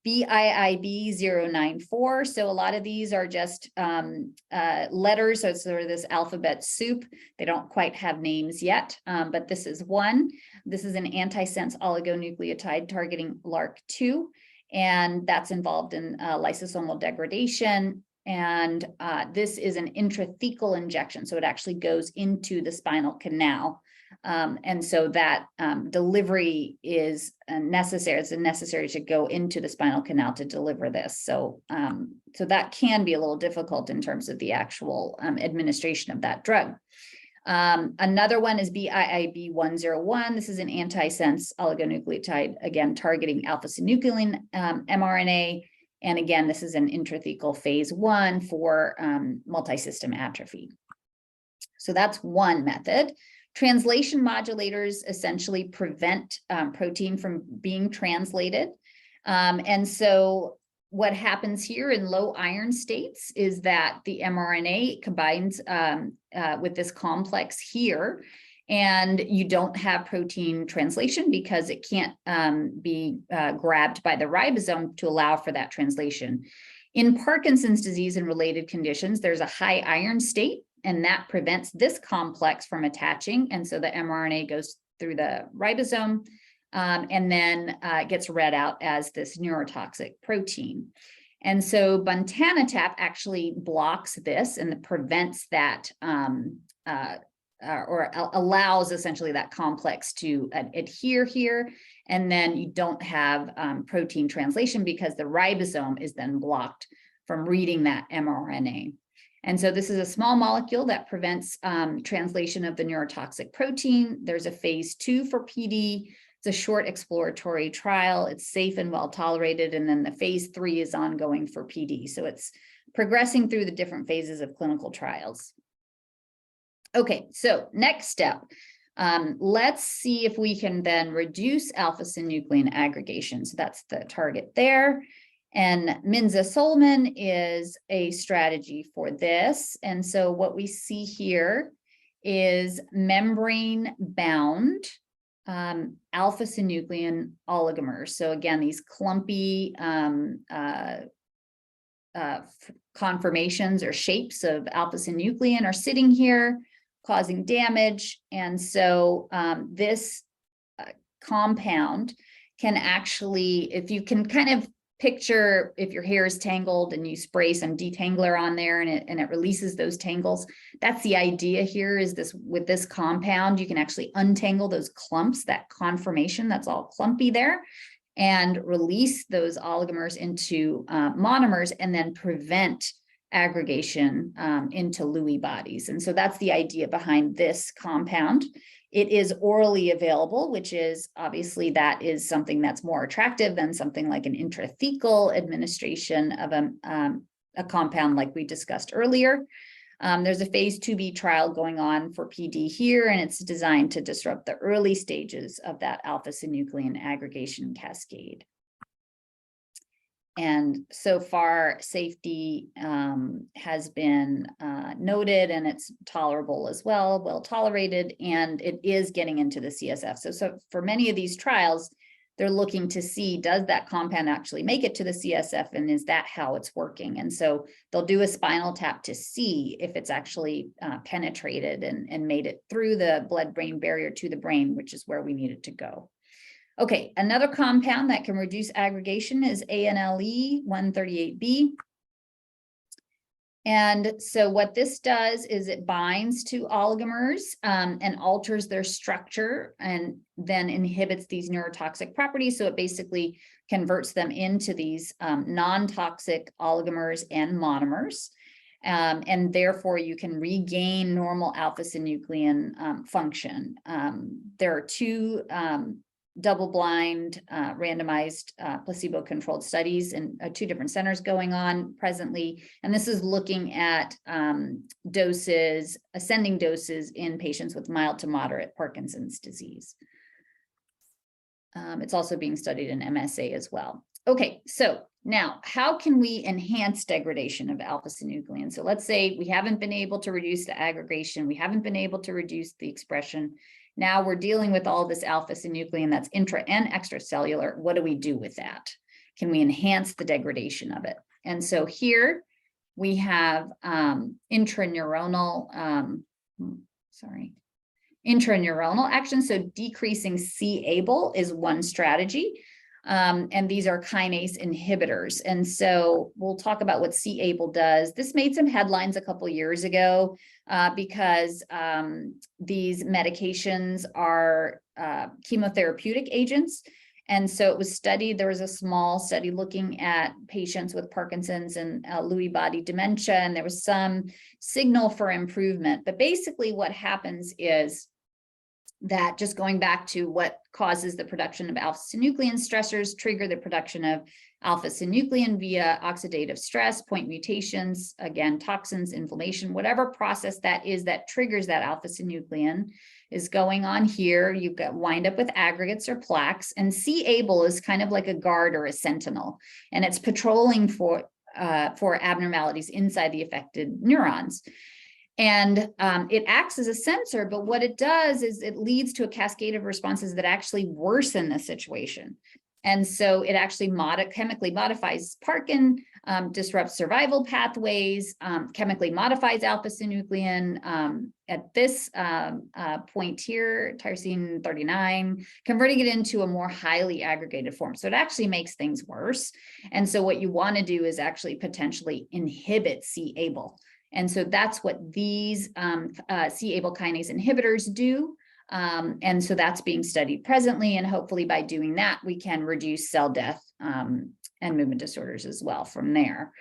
B: BIIB094. So a lot of these are just letters. So it's sort of this alphabet soup. They don't quite have names yet, but this is one. This is an antisense oligonucleotide targeting LRRK2, and that's involved in lysosomal degradation. And this is an intrathecal injection. So it actually goes into the spinal canal. And so that delivery is necessary. It's necessary to go into the spinal canal to deliver this. So, so that can be a little difficult in terms of the actual administration of that drug. Another one is BIIB101. This is an antisense oligonucleotide, again, targeting alpha-synuclein mRNA. And again, this is an intrathecal phase 1 for multisystem atrophy. So that's one method. Translation modulators essentially prevent protein from being translated. And so what happens here in low iron states is that the mRNA combines with this complex here, and you don't have protein translation because it can't be grabbed by the ribosome to allow for that translation. In Parkinson's disease and related conditions, there's a high iron state, and that prevents this complex from attaching. And so the mRNA goes through the ribosome and then gets read out as this neurotoxic protein. And so buntanetap actually blocks this and prevents that or allows essentially that complex to adhere here. And then you don't have protein translation because the ribosome is then blocked from reading that mRNA. And so this is a small molecule that prevents translation of the neurotoxic protein. There's a phase 2 for PD. It's a short exploratory trial. It's safe and well tolerated. And then the phase 3 is ongoing for PD. So it's progressing through the different phases of clinical trials. Okay, so next step. Let's see if we can then reduce alpha-synuclein aggregation. So that's the target there. And Minza-Solomon is a strategy for this. And so what we see here is membrane-bound alpha-synuclein oligomers. So again, these clumpy conformations or shapes of alpha-synuclein are sitting here, causing damage. And so this compound can actually, if you can kind of picture if your hair is tangled and you spray some detangler on there and it releases those tangles. That's the idea here, is this with this compound, you can actually untangle those clumps, that conformation that's all clumpy there, and release those oligomers into monomers and then prevent aggregation into Lewy bodies. And so that's the idea behind this compound. It is orally available, which is obviously that is something that's more attractive than something like an intrathecal administration of a compound like we discussed earlier. There's a phase 2b trial going on for PD here, and it's designed to disrupt the early stages of that alpha-synuclein aggregation cascade. And so far, safety has been noted, and it's tolerable as well, well tolerated, and it is getting into the CSF. So for many of these trials, they're looking to see, does that compound actually make it to the CSF, and is that how it's working? And so they'll do a spinal tap to see if it's actually penetrated and made it through the blood-brain barrier to the brain, which is where we need it to go. Okay, another compound that can reduce aggregation is ANLE138B. And so what this does is it binds to oligomers and alters their structure and then inhibits these neurotoxic properties. So it basically converts them into these non-toxic oligomers and monomers. And therefore you can regain normal alpha-synuclein function. There are two double-blind, randomized, placebo-controlled studies in 2 different centers going on presently. And this is looking at doses, ascending doses in patients with mild to moderate Parkinson's disease. It's also being studied in MSA as well. Okay, so now how can we enhance degradation of alpha-synuclein? So let's say we haven't been able to reduce the aggregation, we haven't been able to reduce the expression. Now we're dealing with all this alpha-synuclein that's intra and extracellular. What do we do with that? Can we enhance the degradation of it? And so here we have intraneuronal action. So decreasing c-Abl is one strategy. And these are kinase inhibitors. And so we'll talk about what c-Abl does. This made some headlines a couple years ago because these medications are chemotherapeutic agents. And so it was studied. There was a small study looking at patients with Parkinson's and Lewy body dementia, and there was some signal for improvement. But basically what happens is that, just going back to what causes the production of alpha-synuclein stressors, trigger the production of alpha-synuclein via oxidative stress, point mutations, again, toxins, inflammation, whatever process that is that triggers that alpha-synuclein is going on here. You wind up with aggregates or plaques, and c-Abl is kind of like a guard or a sentinel, and it's patrolling for abnormalities inside the affected neurons. And it acts as a sensor, but what it does is it leads to a cascade of responses that actually worsen the situation. And so it actually chemically modifies Parkin, disrupts survival pathways, chemically modifies alpha-synuclein at this point here, tyrosine 39, converting it into a more highly aggregated form. So it actually makes things worse. And so what you want to do is actually potentially inhibit c-Abl. And so that's what these c-Abl kinase inhibitors do. And so that's being studied presently. And hopefully by doing that, we can reduce cell death and movement disorders as well from there.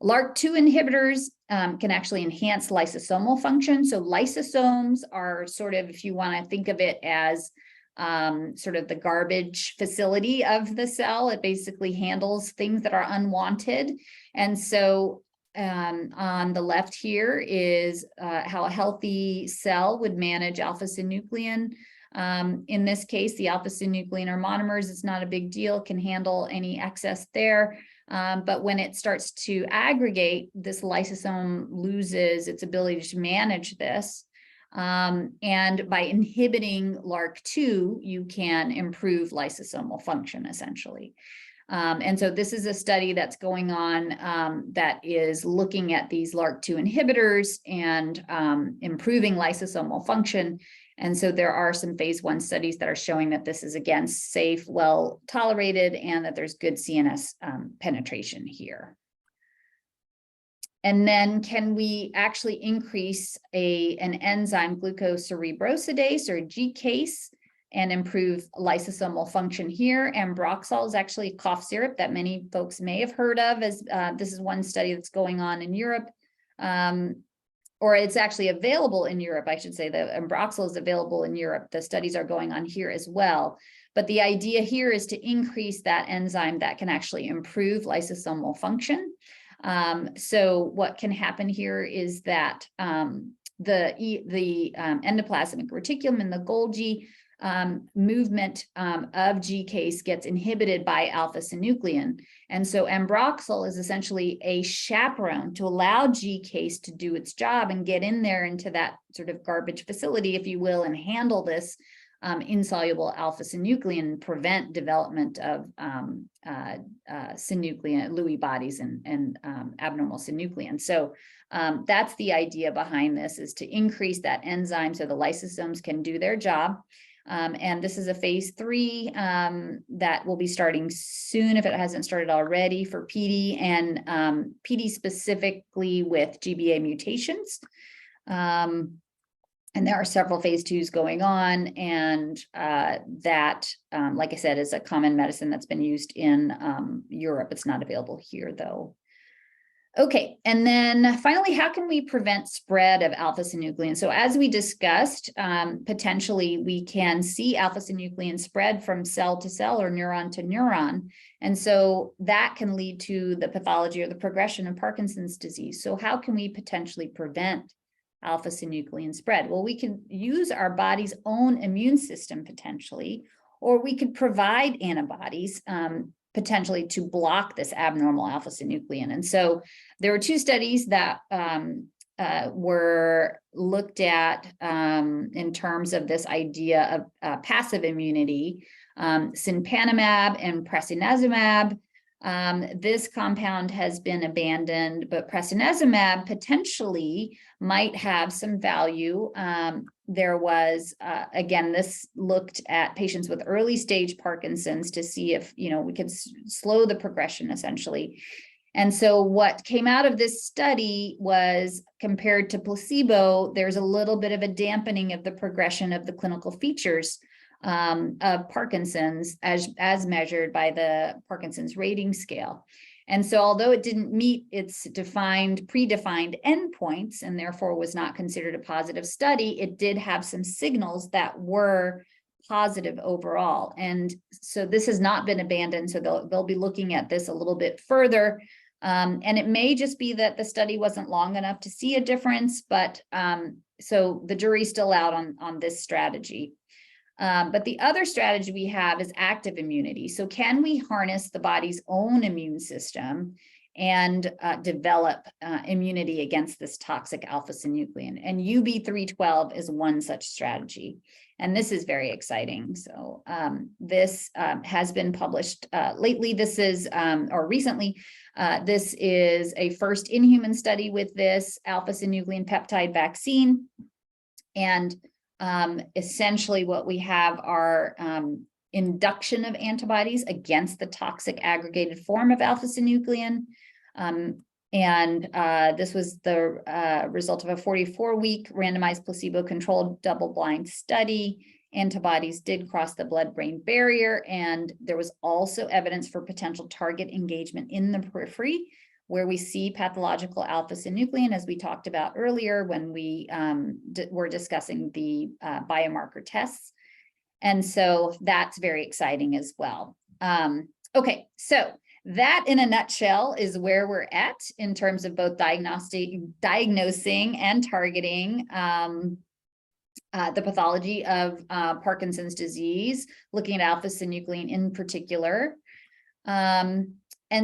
B: LRRK2 inhibitors can actually enhance lysosomal function. So lysosomes are sort of, if you want to think of it as sort of the garbage facility of the cell, it basically handles things that are unwanted. And so on the left here is how a healthy cell would manage alpha-synuclein. In this case, the alpha-synuclein are monomers. It's not a big deal, can handle any excess there. But when it starts to aggregate, this lysosome loses its ability to manage this. And by inhibiting LRRK2, you can improve lysosomal function, essentially. And so this is a study that's going on that is looking at these LRRK2 inhibitors and improving lysosomal function. And so there are some phase 1 studies that are showing that this is, again, safe, well tolerated, and that there's good CNS penetration here. And then can we actually increase an enzyme, glucocerebrosidase or GCase, and improve lysosomal function here? Ambroxol is actually a cough syrup that many folks may have heard of, as this is one study that's going on in Europe, or it's actually available in Europe, I should say. The Ambroxol is available in Europe. The studies are going on here as well. But the idea here is to increase that enzyme that can actually improve lysosomal function. So what can happen here is that the endoplasmic reticulum and the Golgi movement of GCase gets inhibited by alpha-synuclein. And so Ambroxol is essentially a chaperone to allow GCase to do its job and get in there into that sort of garbage facility, if you will, and handle this insoluble alpha-synuclein and prevent development of synuclein, Lewy bodies and abnormal synuclein. So that's the idea behind this, is to increase that enzyme so the lysosomes can do their job. And this is a phase 3 that will be starting soon, if it hasn't started already, for PD, and PD specifically with GBA mutations. And there are several phase 2s going on, and that, like I said, is a common medicine that's been used in Europe. It's not available here, though. Okay, and then finally, how can we prevent spread of alpha-synuclein? So as we discussed, potentially we can see alpha-synuclein spread from cell to cell or neuron to neuron. And so that can lead to the pathology or the progression of Parkinson's disease. So how can we potentially prevent alpha-synuclein spread? Well, we can use our body's own immune system potentially, or we could provide antibodies potentially to block this abnormal alpha-synuclein. And so there were 2 studies that were looked at in terms of this idea of passive immunity, cinpanemab and prasinezumab. This compound has been abandoned, but prasinezumab potentially might have some value. There was, again, this looked at patients with early stage Parkinson's to see if, we could slow the progression essentially. And so what came out of this study was, compared to placebo, there's a little bit of a dampening of the progression of the clinical features. of Parkinson's as measured by the Parkinson's rating scale. And so although it didn't meet its predefined endpoints and therefore was not considered a positive study, it did have some signals that were positive overall. And so this has not been abandoned. So they'll be looking at this a little bit further. And it may just be that the study wasn't long enough to see a difference, but so the jury's still out on this strategy. But the other strategy we have is active immunity. So can we harness the body's own immune system and develop immunity against this toxic alpha-synuclein? And UB312 is one such strategy. And this is very exciting. So this has been published lately. This is, or recently, this is a first in-human study with this alpha-synuclein peptide vaccine. And essentially what we have are induction of antibodies against the toxic aggregated form of alpha-synuclein. This was the result of a 44-week randomized placebo-controlled double-blind study. Antibodies did cross the blood-brain barrier, and there was also evidence for potential target engagement in the periphery, where we see pathological alpha-synuclein, as we talked about earlier when we were discussing the biomarker tests. And so that's very exciting as well. Okay, so that in a nutshell is where we're at in terms of both diagnosing and targeting the pathology of Parkinson's disease, looking at alpha-synuclein in particular. And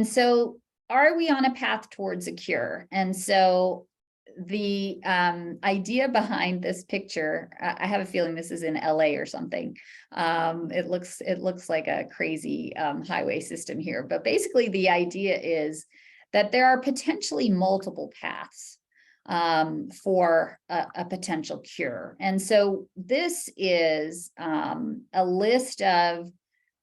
B: so are we on a path towards a cure? And so the idea behind this picture, I have a feeling this is in LA or something. It looks like a crazy highway system here, but basically the idea is that there are potentially multiple paths for a potential cure. And so this is a list of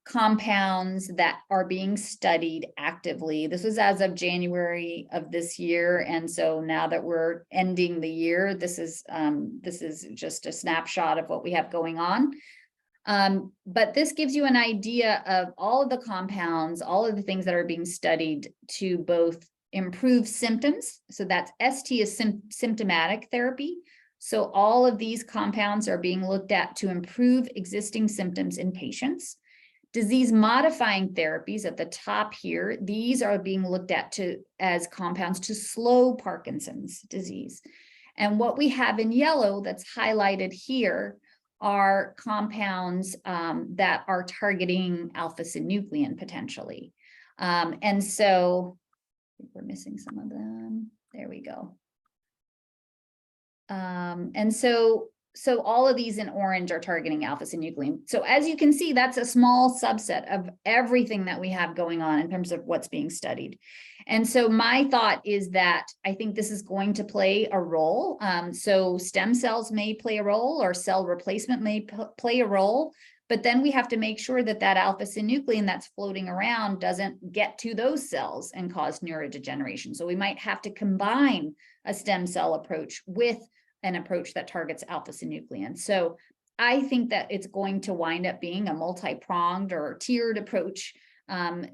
B: compounds that are being studied actively. This was as of January of this year. And so now that we're ending the year, this is just a snapshot of what we have going on. But this gives you an idea of all of the compounds, all of the things that are being studied to both improve symptoms. So that's ST is symptomatic therapy. So all of these compounds are being looked at to improve existing symptoms in patients. Disease modifying therapies at the top here, these are being looked at as compounds to slow Parkinson's disease. And what we have in yellow that's highlighted here are compounds that are targeting alpha-synuclein potentially. And so I think we're missing some of them. There we go. And so all of these in orange are targeting alpha-synuclein. So as you can see, that's a small subset of everything that we have going on in terms of what's being studied. And so my thought is that I think this is going to play a role. So stem cells may play a role, or cell replacement may play a role, but then we have to make sure that that alpha-synuclein that's floating around doesn't get to those cells and cause neurodegeneration. So we might have to combine a stem cell approach with an approach that targets alpha-synuclein. So I think that it's going to wind up being a multi-pronged or tiered approach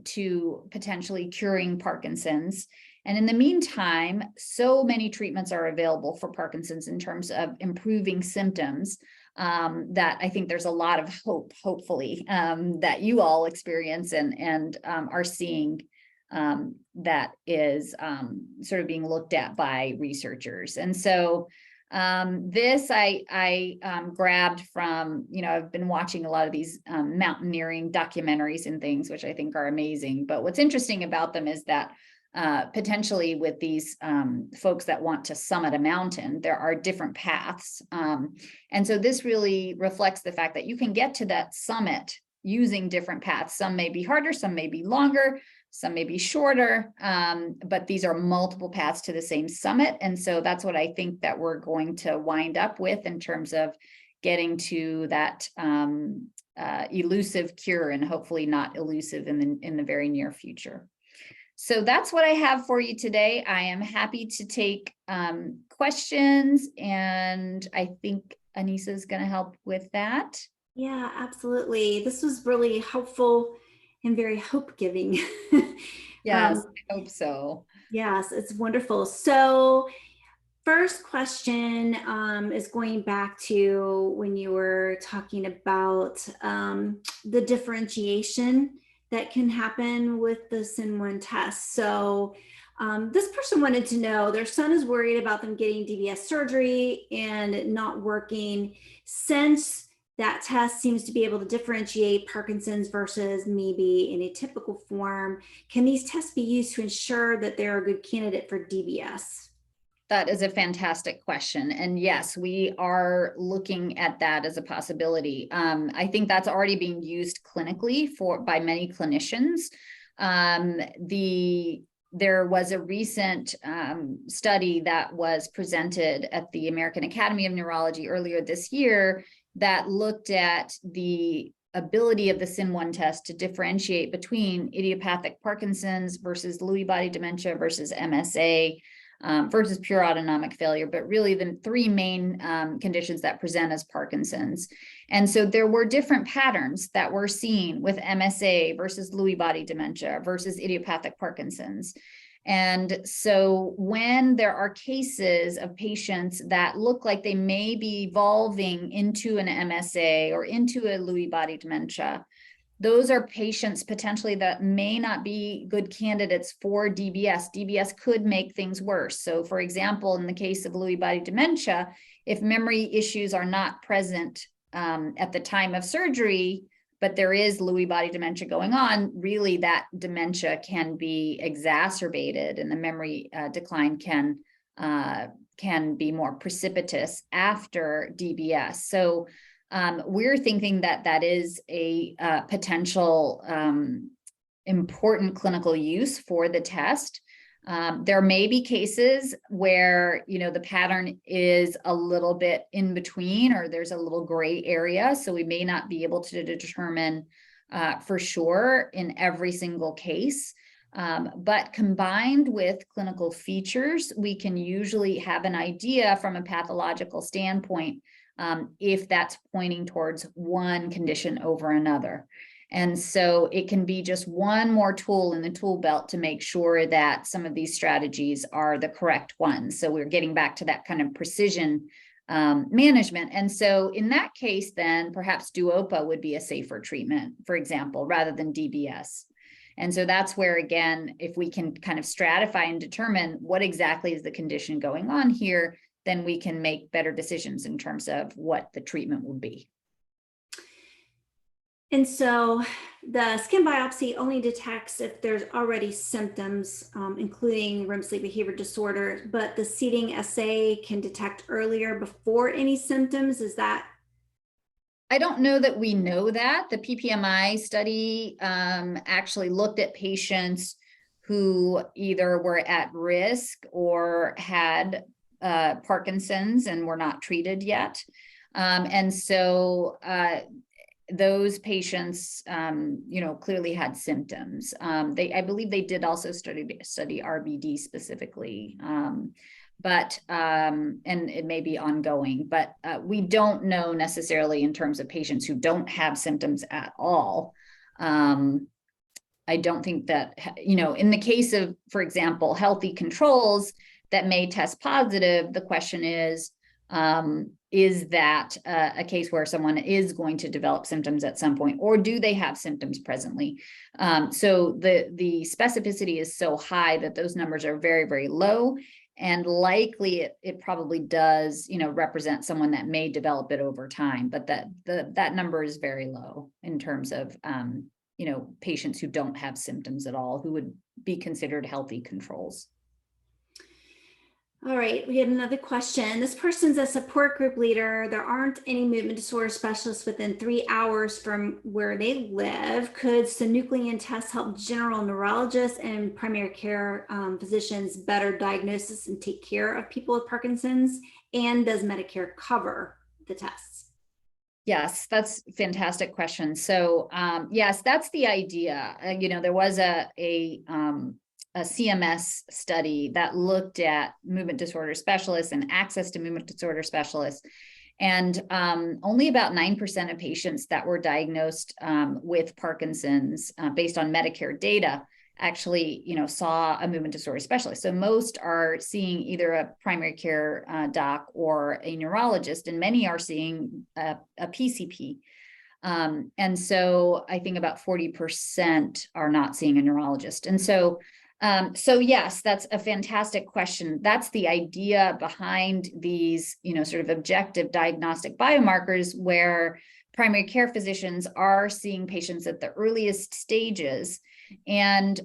B: to potentially curing Parkinson's. And in the meantime, so many treatments are available for Parkinson's in terms of improving symptoms that I think there's a lot of hope, hopefully, that you all experience and are seeing that is sort of being looked at by researchers. And so this I grabbed from, I've been watching a lot of these mountaineering documentaries and things, which I think are amazing. But what's interesting about them is that potentially with these folks that want to summit a mountain, there are different paths. And so this really reflects the fact that you can get to that summit using different paths. Some may be harder, some may be longer, some may be shorter, but these are multiple paths to the same summit. And so that's what I think that we're going to wind up with in terms of getting to that elusive cure, and hopefully not elusive in the very near future. So that's what I have for you today. I am happy to take questions, and I think Anissa is going to help with that.
A: Yeah, absolutely. This was really helpful and very hope-giving.
B: Yes, I hope so.
A: Yes, it's wonderful. So first question is going back to when you were talking about the differentiation that can happen with the SIN1 test. So this person wanted to know their son is worried about them getting DBS surgery and not working. Since that test seems to be able to differentiate Parkinson's versus maybe in a typical form, can these tests be used to ensure that they're a good candidate for DBS?
B: That is a fantastic question. And yes, we are looking at that as a possibility. I think that's already being used clinically by many clinicians. There was a recent study that was presented at the American Academy of Neurology earlier this year that looked at the ability of the SIN1 test to differentiate between idiopathic Parkinson's versus Lewy body dementia versus MSA, versus pure autonomic failure, but really the three main conditions that present as Parkinson's. And so there were different patterns that were seen with MSA versus Lewy body dementia versus idiopathic Parkinson's. And so when there are cases of patients that look like they may be evolving into an MSA or into a Lewy body dementia, those are patients potentially that may not be good candidates for DBS. DBS could make things worse. So for example, in the case of Lewy body dementia, if memory issues are not present at the time of surgery, but there is Lewy body dementia going on, really that dementia can be exacerbated and the memory decline can be more precipitous after DBS. So we're thinking that that is a potential important clinical use for the test. There may be cases where, the pattern is a little bit in between or there's a little gray area. So we may not be able to determine for sure in every single case. But combined with clinical features, we can usually have an idea from a pathological standpoint if that's pointing towards one condition over another. And so it can be just one more tool in the tool belt to make sure that some of these strategies are the correct ones. So we're getting back to that kind of precision management. And so in that case, then perhaps Duopa would be a safer treatment, for example, rather than DBS. And so that's where, again, if we can kind of stratify and determine what exactly is the condition going on here, then we can make better decisions in terms of what the treatment will be.
A: And so the skin biopsy only detects if there's already symptoms, including REM sleep behavior disorder, but the seeding assay can detect earlier before any symptoms. Is that?
B: I don't know that we know that. The PPMI study actually looked at patients who either were at risk or had Parkinson's and were not treated yet. And so those patients, clearly had symptoms. I believe they did also study RBD specifically, and it may be ongoing, but we don't know necessarily in terms of patients who don't have symptoms at all. I don't think that, in the case of, for example, healthy controls that may test positive, the question is that a case where someone is going to develop symptoms at some point, or do they have symptoms presently? So the specificity is so high that those numbers are very, very low, and likely it probably does, represent someone that may develop it over time, but that number is very low in terms of, patients who don't have symptoms at all, who would be considered healthy controls.
A: All right, we have another question. This person's a support group leader. There aren't any movement disorder specialists within 3 hours from where they live. Could synuclein tests help general neurologists and primary care physicians better diagnosis and take care of people with Parkinson's? And does Medicare cover the tests?
B: Yes, that's a fantastic question. So yes, that's the idea. There was a CMS study that looked at movement disorder specialists and access to movement disorder specialists. And only about 9% of patients that were diagnosed with Parkinson's based on Medicare data actually, saw a movement disorder specialist. So most are seeing either a primary care doc or a neurologist, and many are seeing a PCP. And so I think about 40% are not seeing a neurologist. And so yes, that's a fantastic question. That's the idea behind these, sort of objective diagnostic biomarkers, where primary care physicians are seeing patients at the earliest stages. And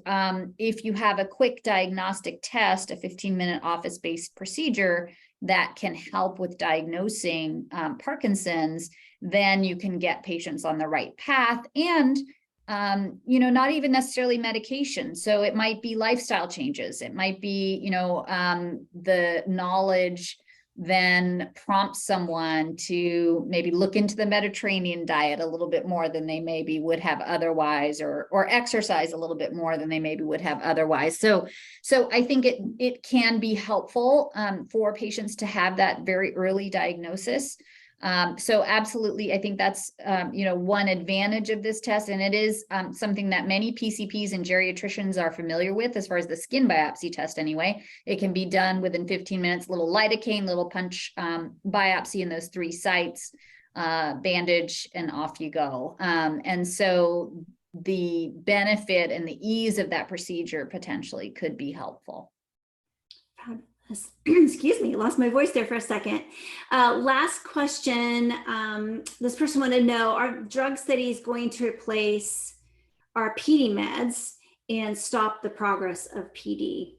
B: if you have a quick diagnostic test, a 15-minute office-based procedure that can help with diagnosing Parkinson's, then you can get patients on the right path. And not even necessarily medication. So it might be lifestyle changes. It might be, the knowledge then prompts someone to maybe look into the Mediterranean diet a little bit more than they maybe would have otherwise, or exercise a little bit more than they maybe would have otherwise. So I think it can be helpful for patients to have that very early diagnosis. So absolutely, I think that's, one advantage of this test. And it is something that many PCPs and geriatricians are familiar with as far as the skin biopsy test anyway. It can be done within 15 minutes, little lidocaine, little punch biopsy in those 3 sites, bandage, and off you go. And so the benefit and the ease of that procedure potentially could be helpful.
A: Excuse me, lost my voice there for a second. Last question. This person wanted to know, are drug studies going to replace our PD meds and stop the progress of PD?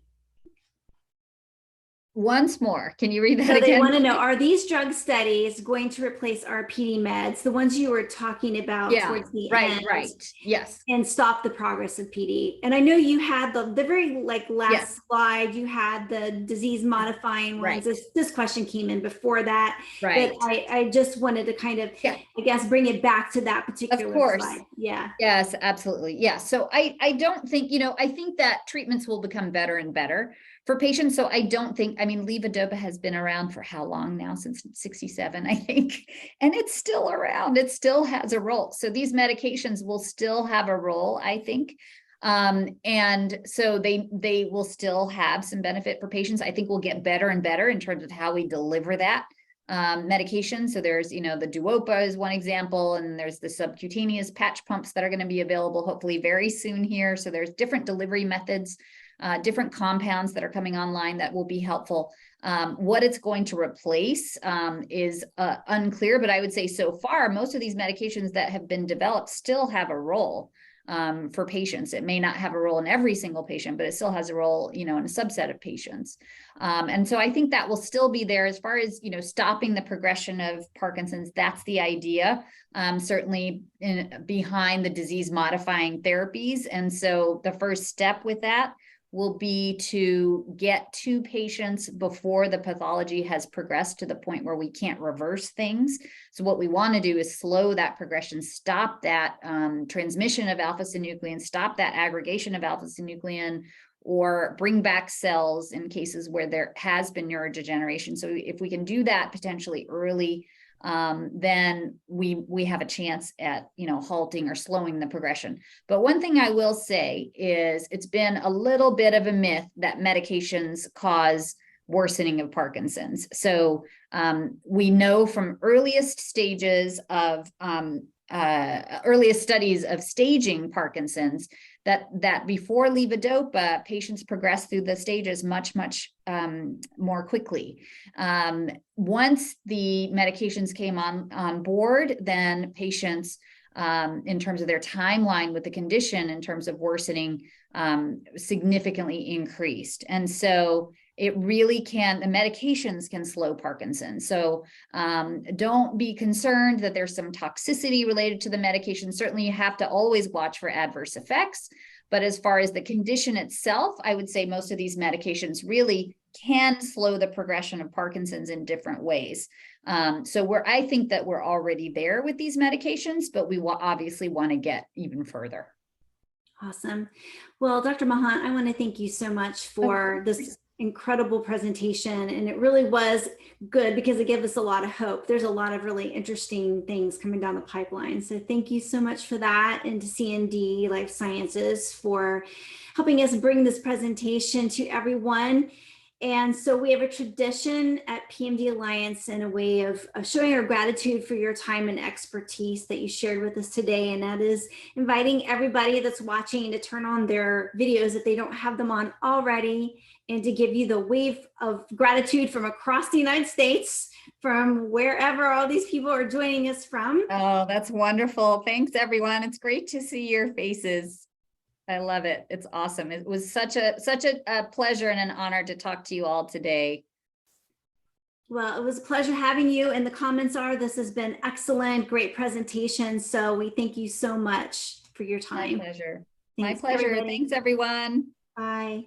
B: Once more, can you read that
A: so
B: again?
A: They want to know, are these drug studies going to replace our PD meds, the ones you were talking about towards the end?
B: Right. Yes.
A: And stop the progress of PD. And I know you had the very last slide, you had the disease modifying ones. This question came in before that.
B: Right.
A: But I just wanted to kind of, I guess, bring it back to that particular slide. Yeah.
B: Yes, absolutely. Yeah. So I don't think, I think that treatments will become better and better for patients. So I don't think, levodopa has been around for how long now? Since 67, I think, and it's still around. It still has a role. So these medications will still have a role, I think. And so they will still have some benefit for patients. I think we'll get better and better in terms of how we deliver that medication. So there's, the Duopa is one example, and there's the subcutaneous patch pumps that are going to be available hopefully very soon here. So there's different delivery methods, different compounds that are coming online that will be helpful. What it's going to replace is unclear, but I would say so far, most of these medications that have been developed still have a role for patients. It may not have a role in every single patient, but it still has a role, in a subset of patients. And so I think that will still be there as far as, stopping the progression of Parkinson's. That's the idea, certainly behind the disease modifying therapies. And so the first step with that will be to get to patients before the pathology has progressed to the point where we can't reverse things. So what we want to do is slow that progression, stop that transmission of alpha-synuclein, stop that aggregation of alpha-synuclein, or bring back cells in cases where there has been neurodegeneration. So if we can do that potentially early, then we have a chance at, halting or slowing the progression. But one thing I will say is it's been a little bit of a myth that medications cause worsening of Parkinson's. So we know from earliest stages of earliest studies of staging Parkinson's that before levodopa, patients progress through the stages much more quickly. Once the medications came on board, then patients, in terms of their timeline with the condition, in terms of worsening, significantly increased. And so it really the medications can slow Parkinson's. So don't be concerned that there's some toxicity related to the medication. Certainly you have to always watch for adverse effects. But as far as the condition itself, I would say most of these medications really can slow the progression of Parkinson's in different ways. So I think that we're already there with these medications, but we obviously want to get even further.
A: Awesome. Well, Dr. Mahant, I want to thank you so much for this incredible presentation, and it really was good because it gave us a lot of hope. There's a lot of really interesting things coming down the pipeline. So thank you so much for that, and to CND Life Sciences for helping us bring this presentation to everyone. And so we have a tradition at PMD Alliance and a way of showing our gratitude for your time and expertise that you shared with us today. And that is inviting everybody that's watching to turn on their videos if they don't have them on already, and to give you the wave of gratitude from across the United States, from wherever all these people are joining us from.
B: Oh, that's wonderful. Thanks, everyone. It's great to see your faces. I love it. It's awesome. It was such a pleasure and an honor to talk to you all today.
A: Well, it was a pleasure having you. And the comments are, this has been excellent, great presentation. So we thank you so much for your time.
B: My pleasure.
A: Thanks,
B: My pleasure.
A: everybody.
B: Thanks, everyone.
A: Bye.